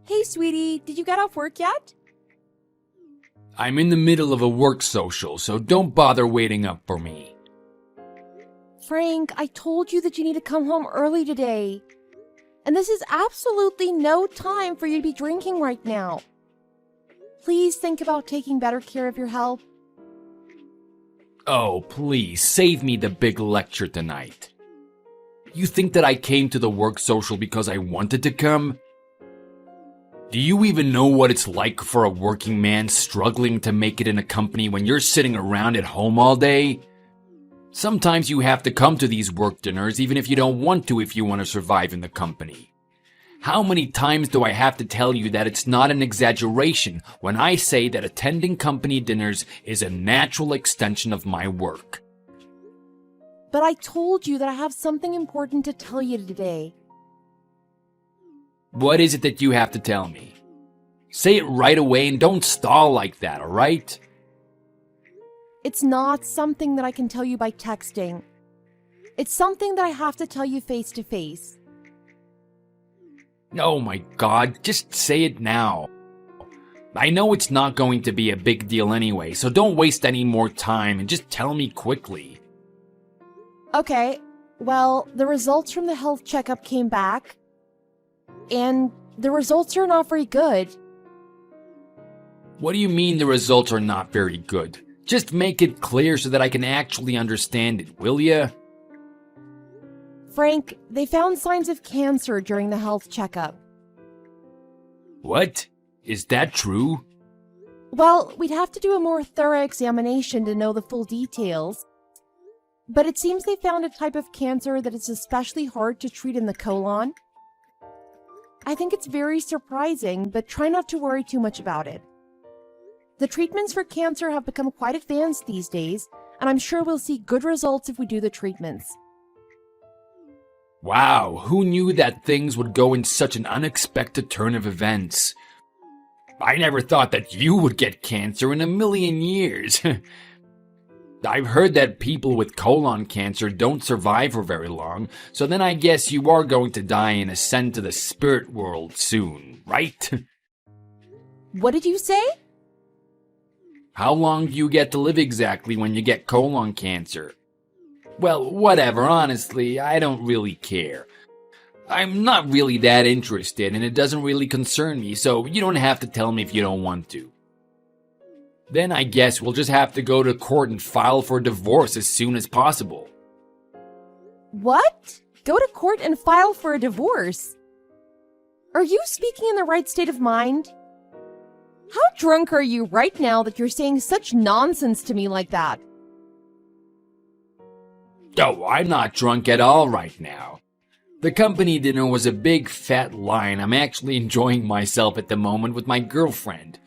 Hey, sweetie, did you get off work yet? I'm in the middle of a work social, so don't bother waiting up for me. Frank, I told you that you need to come home early today. And this is absolutely no time for you to be drinking right now. Please think about taking better care of your health. Oh, please, save me the big lecture tonight. You think that I came to the work social because I wanted to come? Do you even know what it's like for a working man struggling to make it in a company when you're sitting around at home all day? Sometimes you have to come to these work dinners even if you don't want to if you want to survive in the company. How many times do I have to tell you that it's not an exaggeration when I say that attending company dinners is a natural extension of my work? But I told you that I have something important to tell you today. What is it that you have to tell me? Say it right away and don't stall like that, alright? It's not something that I can tell you by texting. It's something that I have to tell you face to face. Oh my God, just say it now. I know it's not going to be a big deal anyway, so don't waste any more time and just tell me quickly. Okay, well, the results from the health checkup came back, and the results are not very good. What do you mean the results are not very good? Just make it clear so that I can actually understand it, will ya? Frank, they found signs of cancer during the health checkup. What? Is that true? Well, we'd have to do a more thorough examination to know the full details. But it seems they found a type of cancer that is especially hard to treat in the colon. I think it's very surprising, but try not to worry too much about it. The treatments for cancer have become quite advanced these days, and I'm sure we'll see good results if we do the treatments. Wow, who knew that things would go in such an unexpected turn of events? I never thought that you would get cancer in a million years. I've heard that people with colon cancer don't survive for very long, so then I guess you are going to die and ascend to the spirit world soon, right? What did you say? How long do you get to live exactly when you get colon cancer? Well, whatever, honestly, I don't really care. I'm not really that interested and it doesn't really concern me, so you don't have to tell me if you don't want to. Then I guess we'll just have to go to court and file for divorce as soon as possible. What? Go to court and file for a divorce? Are you speaking in the right state of mind? How drunk are you right now that you're saying such nonsense to me like that? Oh, I'm not drunk at all right now. The company dinner was a big fat lie and I'm actually enjoying myself at the moment with my girlfriend.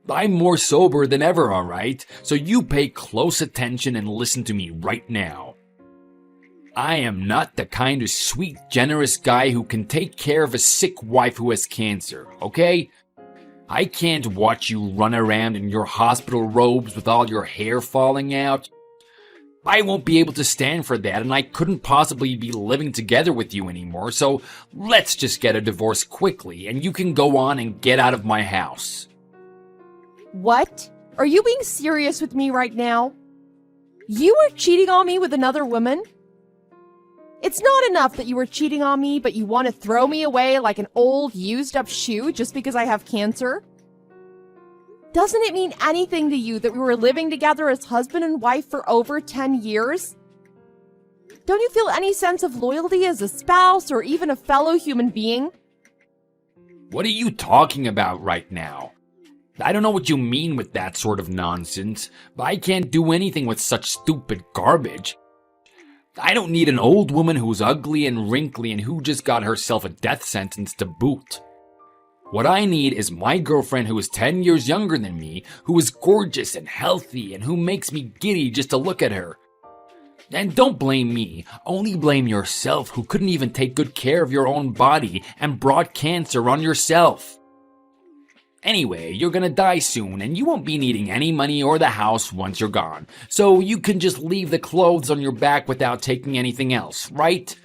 I'm more sober than ever, alright? So you pay close attention and listen to me right now. I am not the kind of sweet, generous guy who can take care of a sick wife who has cancer, okay? I can't watch you run around in your hospital robes with all your hair falling out. I won't be able to stand for that, and I couldn't possibly be living together with you anymore, so let's just get a divorce quickly, and you can go on and get out of my house. What? Are you being serious with me right now? You were cheating on me with another woman? It's not enough that you were cheating on me, but you want to throw me away like an old, used-up shoe just because I have cancer? Doesn't it mean anything to you that we were living together as husband and wife for over 10 years? Don't you feel any sense of loyalty as a spouse or even a fellow human being? What are you talking about right now? I don't know what you mean with that sort of nonsense, but I can't do anything with such stupid garbage. I don't need an old woman who's ugly and wrinkly and who just got herself a death sentence to boot. What I need is my girlfriend who is 10 years younger than me, who is gorgeous and healthy and who makes me giddy just to look at her. And don't blame me, only blame yourself who couldn't even take good care of your own body and brought cancer on yourself. Anyway, you're gonna die soon and you won't be needing any money or the house once you're gone, so you can just leave the clothes on your back without taking anything else, right?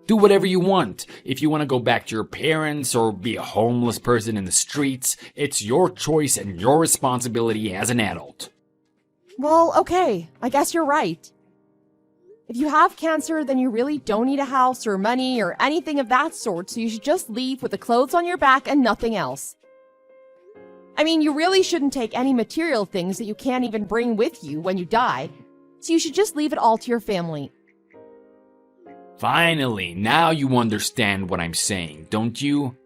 Do whatever you want. If you want to go back to your parents or be a homeless person in the streets, it's your choice and your responsibility as an adult. Well, okay, I guess you're right. If you have cancer, then you really don't need a house or money or anything of that sort, so you should just leave with the clothes on your back and nothing else. I mean, you really shouldn't take any material things that you can't even bring with you when you die, so you should just leave it all to your family. Finally, now you understand what I'm saying, don't you?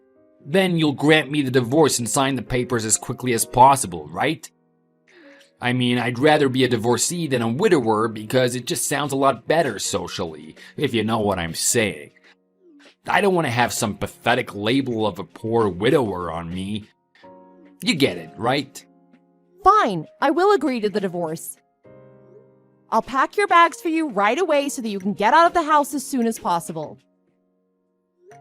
Then you'll grant me the divorce and sign the papers as quickly as possible, right? I mean, I'd rather be a divorcee than a widower because it just sounds a lot better socially, if you know what I'm saying. I don't want to have some pathetic label of a poor widower on me. You get it, right? Fine, I will agree to the divorce. I'll pack your bags for you right away so that you can get out of the house as soon as possible.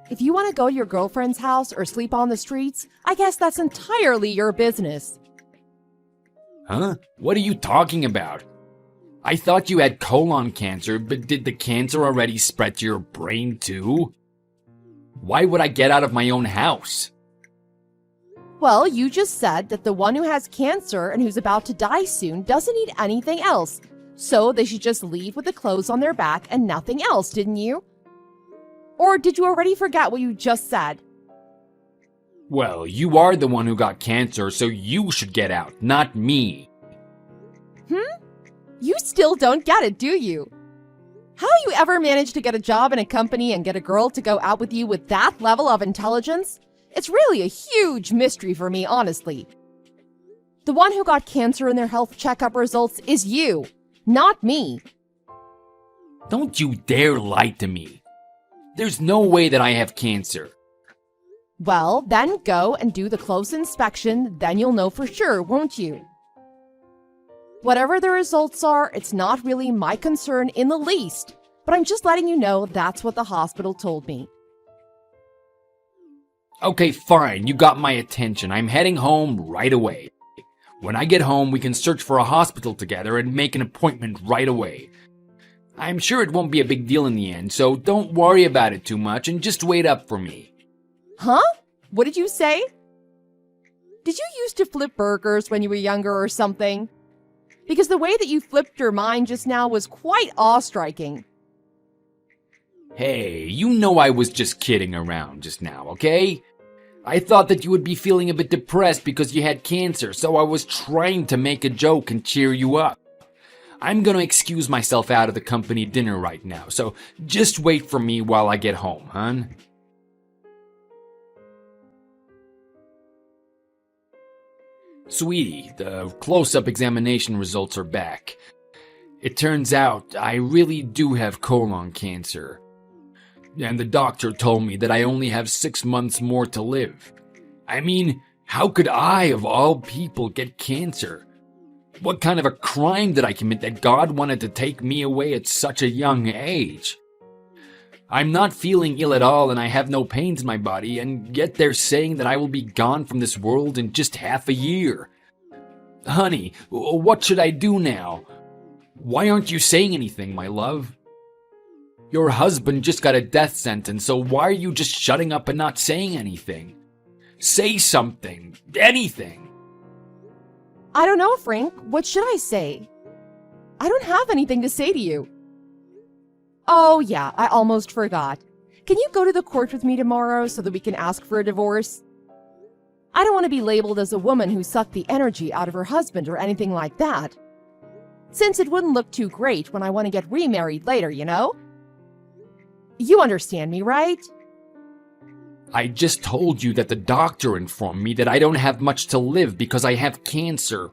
If you want to go to your girlfriend's house or sleep on the streets, I guess that's entirely your business. Huh? What are you talking about? I thought you had colon cancer, but did the cancer already spread to your brain too? Why would I get out of my own house? Well, you just said that the one who has cancer and who's about to die soon doesn't need anything else. So they should just leave with the clothes on their back and nothing else, didn't you? Or did you already forget what you just said? Well, you are the one who got cancer, so you should get out, not me. You still don't get it, do you? How you ever managed to get a job in a company and get a girl to go out with you with that level of intelligence? It's really a huge mystery for me, honestly. The one who got cancer in their health checkup results is you, not me. Don't you dare lie to me. There's no way that I have cancer. Well, then go and do the close inspection, then you'll know for sure, won't you? Whatever the results are, it's not really my concern in the least, but I'm just letting you know that's what the hospital told me. Okay, fine, you got my attention. I'm heading home right away. When I get home, we can search for a hospital together and make an appointment right away. I'm sure it won't be a big deal in the end, so don't worry about it too much and just wait up for me. Huh? What did you say? Did you used to flip burgers when you were younger or something? Because the way that you flipped your mind just now was quite awe-striking. Hey, you know I was just kidding around just now, okay? I thought that you would be feeling a bit depressed because you had cancer, so I was trying to make a joke and cheer you up. I'm gonna excuse myself out of the company dinner right now, so just wait for me while I get home, hon. Sweetie, the close-up examination results are back. It turns out I really do have colon cancer. And the doctor told me that I only have 6 months more to live. I mean, how could I, of all people, get cancer? What kind of a crime did I commit that God wanted to take me away at such a young age? I'm not feeling ill at all and I have no pains in my body, and yet they're saying that I will be gone from this world in just half a year. Honey, what should I do now? Why aren't you saying anything, my love? Your husband just got a death sentence, so why are you just shutting up and not saying anything? Say something, anything. I don't know, Frank. What should I say? I don't have anything to say to you. Oh yeah, I almost forgot. Can you go to the court with me tomorrow so that we can ask for a divorce? I don't want to be labeled as a woman who sucked the energy out of her husband or anything like that. Since it wouldn't look too great when I want to get remarried later, you know? You understand me, right? I just told you that the doctor informed me that I don't have much to live because I have cancer.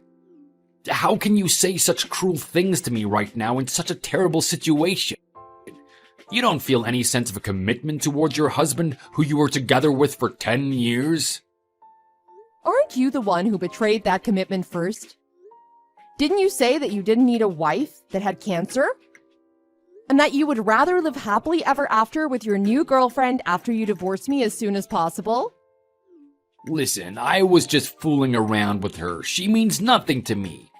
How can you say such cruel things to me right now in such a terrible situation? You don't feel any sense of a commitment towards your husband who you were together with for 10 years? Aren't you the one who betrayed that commitment first? Didn't you say that you didn't need a wife that had cancer? And that you would rather live happily ever after with your new girlfriend after you divorce me as soon as possible? Listen, I was just fooling around with her. She means nothing to me.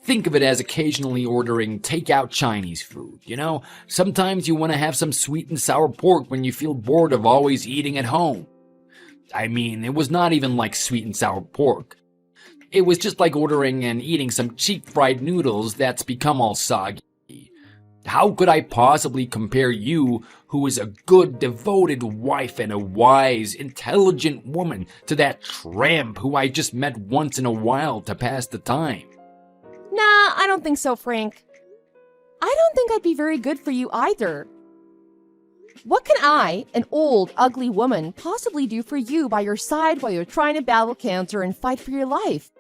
Think of it as occasionally ordering takeout Chinese food, you know? Sometimes you want to have some sweet and sour pork when you feel bored of always eating at home. I mean, it was not even like sweet and sour pork. It was just like ordering and eating some cheap fried noodles that's become all soggy. How could I possibly compare you, who is a good, devoted wife and a wise, intelligent woman, to that tramp who I just met once in a while to pass the time? Nah, I don't think so, Frank. I don't think I'd be very good for you either. What can I, an old, ugly woman, possibly do for you by your side while you're trying to battle cancer and fight for your life?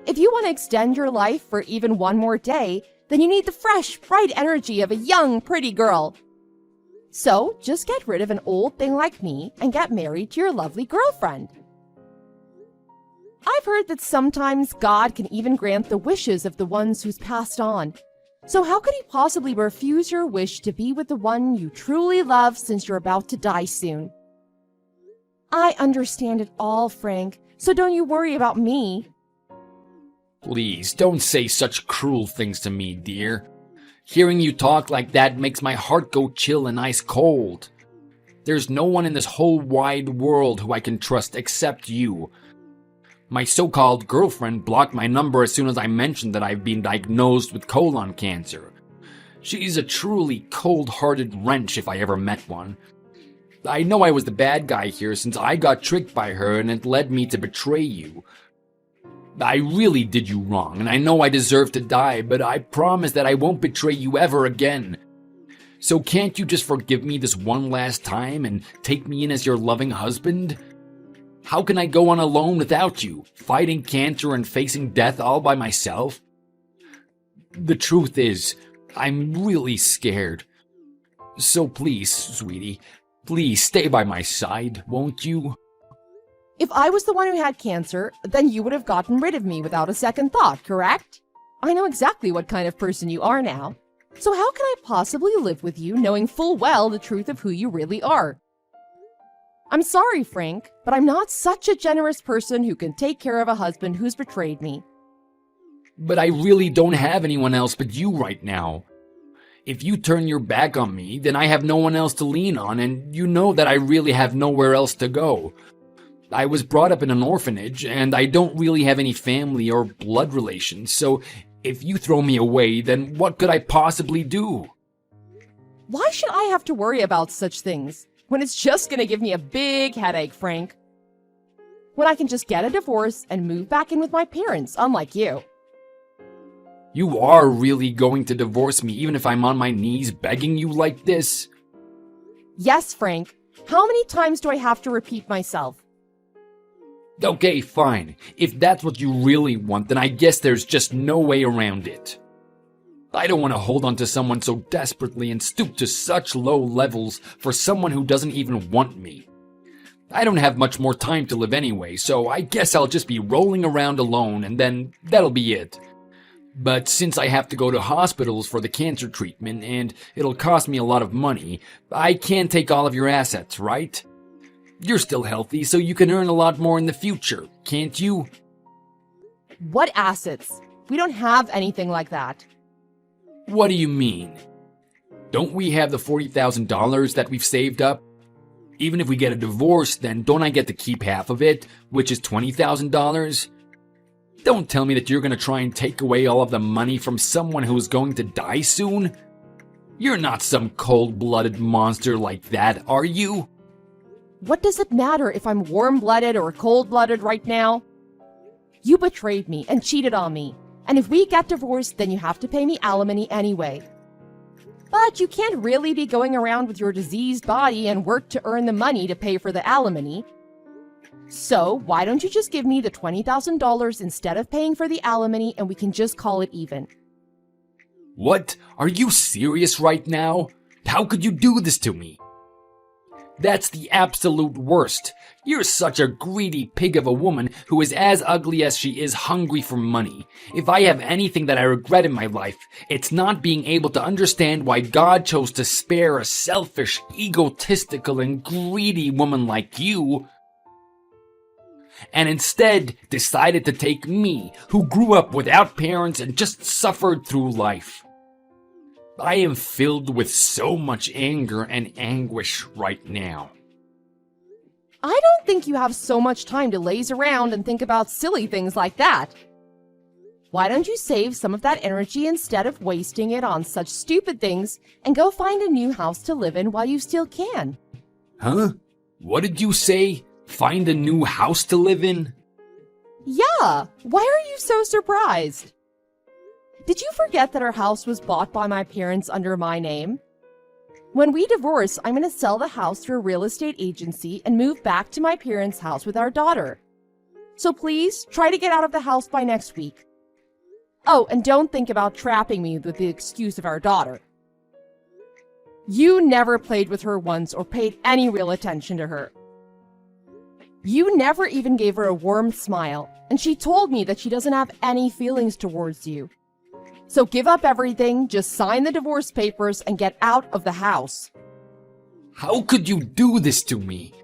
If you want to extend your life for even one more day, then you need the fresh, bright energy of a young, pretty girl. So, just get rid of an old thing like me and get married to your lovely girlfriend. I've heard that sometimes God can even grant the wishes of the ones who's passed on. So how could he possibly refuse your wish to be with the one you truly love since you're about to die soon? I understand it all, Frank, so don't you worry about me. Please, don't say such cruel things to me, dear. Hearing you talk like that makes my heart go chill and ice cold. There's no one in this whole wide world who I can trust except you. My so-called girlfriend blocked my number as soon as I mentioned that I've been diagnosed with colon cancer. She's a truly cold-hearted wrench if I ever met one. I know I was the bad guy here since I got tricked by her and it led me to betray you. I really did you wrong, and I know I deserve to die, but I promise that I won't betray you ever again. So can't you just forgive me this one last time and take me in as your loving husband? How can I go on alone without you, fighting cancer and facing death all by myself? The truth is, I'm really scared. So please, sweetie, please stay by my side, won't you? If I was the one who had cancer, then you would have gotten rid of me without a second thought, correct? I know exactly what kind of person you are now. So how can I possibly live with you knowing full well the truth of who you really are? I'm sorry, Frank, but I'm not such a generous person who can take care of a husband who's betrayed me. But I really don't have anyone else but you right now. If you turn your back on me, then I have no one else to lean on, and you know that I really have nowhere else to go. I was brought up in an orphanage, and I don't really have any family or blood relations, so if you throw me away, then what could I possibly do? Why should I have to worry about such things when it's just going to give me a big headache, Frank? When I can just get a divorce and move back in with my parents, unlike you. You are really going to divorce me even if I'm on my knees begging you like this? Yes, Frank. How many times do I have to repeat myself? Okay, fine. If that's what you really want, then I guess there's just no way around it. I don't want to hold on to someone so desperately and stoop to such low levels for someone who doesn't even want me. I don't have much more time to live anyway, so I guess I'll just be rolling around alone and then that'll be it. But since I have to go to hospitals for the cancer treatment and it'll cost me a lot of money, I can't take all of your assets, right? You're still healthy, so you can earn a lot more in the future, can't you? What assets? We don't have anything like that. What do you mean? Don't we have the $40,000 that we've saved up? Even if we get a divorce, then don't I get to keep half of it, which is $20,000? Don't tell me that you're going to try and take away all of the money from someone who is going to die soon? You're not some cold-blooded monster like that, are you? What does it matter if I'm warm-blooded or cold-blooded right now? You betrayed me and cheated on me, and if we get divorced, then you have to pay me alimony anyway. But you can't really be going around with your diseased body and work to earn the money to pay for the alimony. So why don't you just give me the $20,000 instead of paying for the alimony and we can just call it even? What? Are you serious right now? How could you do this to me? That's the absolute worst. You're such a greedy pig of a woman who is as ugly as she is hungry for money. If I have anything that I regret in my life, it's not being able to understand why God chose to spare a selfish, egotistical, and greedy woman like you. and instead decided to take me, who grew up without parents and just suffered through life. I am filled with so much anger and anguish right now. I don't think you have so much time to laze around and think about silly things like that. Why don't you save some of that energy instead of wasting it on such stupid things and go find a new house to live in while you still can? Huh? What did you say? Find a new house to live in? Yeah, why are you so surprised? Did you forget that our house was bought by my parents under my name? When we divorce, I'm going to sell the house to a real estate agency and move back to my parents' house with our daughter. So please, try to get out of the house by next week. Oh, and don't think about trapping me with the excuse of our daughter. You never played with her once or paid any real attention to her. You never even gave her a warm smile, and she told me that she doesn't have any feelings towards you. So give up everything, just sign the divorce papers, and get out of the house. How could you do this to me?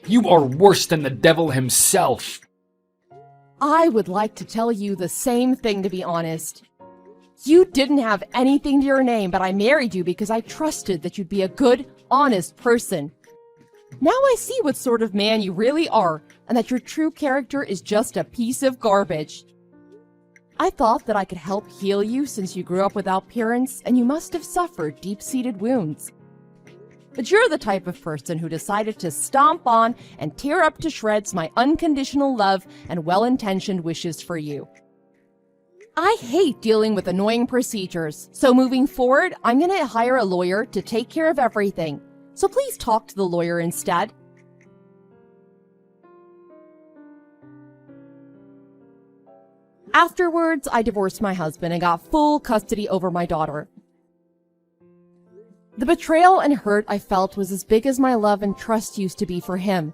You are worse than the devil himself. I would like to tell you the same thing, to be honest. You didn't have anything to your name, but I married you because I trusted that you'd be a good, honest person. Now I see what sort of man you really are, and that your true character is just a piece of garbage. I thought that I could help heal you since you grew up without parents, and you must have suffered deep-seated wounds. But you're the type of person who decided to stomp on and tear up to shreds my unconditional love and well-intentioned wishes for you. I hate dealing with annoying procedures, so moving forward, I'm going to hire a lawyer to take care of everything. So please talk to the lawyer instead. Afterwards, I divorced my husband and got full custody over my daughter. The betrayal and hurt I felt was as big as my love and trust used to be for him.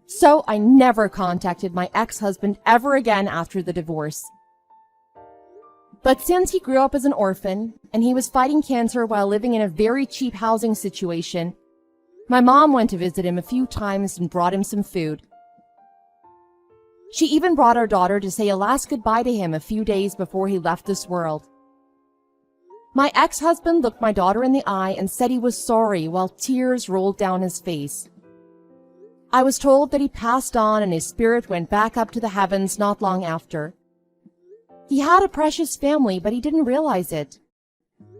So I never contacted my ex-husband ever again after the divorce. But since he grew up as an orphan, and he was fighting cancer while living in a very cheap housing situation, my mom went to visit him a few times and brought him some food. She even brought our daughter to say a last goodbye to him a few days before he left this world. My ex-husband looked my daughter in the eye and said he was sorry while tears rolled down his face. I was told that he passed on and his spirit went back up to the heavens not long after. He had a precious family, but he didn't realize it.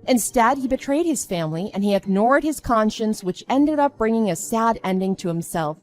Instead, he betrayed his family and he ignored his conscience, which ended up bringing a sad ending to himself.